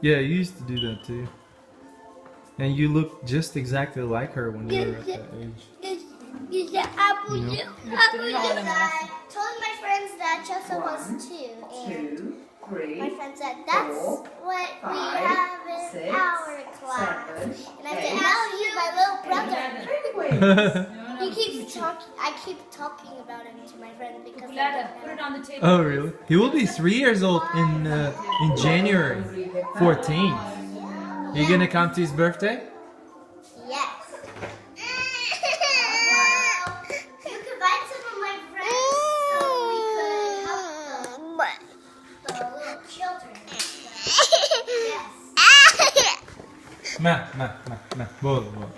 Yeah, you used to do that too. And you look just exactly like her when you were at that age. Is the apple You know? juice? Apple juice. I told my friends that Chelsea was 2, and my friend said that's what we have in our class. And I said, no, he's my little brother. He keeps talking. I keep talking about him to my friends because Put it on the table. Oh, really? He will be 3 years old in January 14. You gonna come to his birthday? Yes. You could invite some of my friends so we could help the little children. Yes. Ma. Bolo.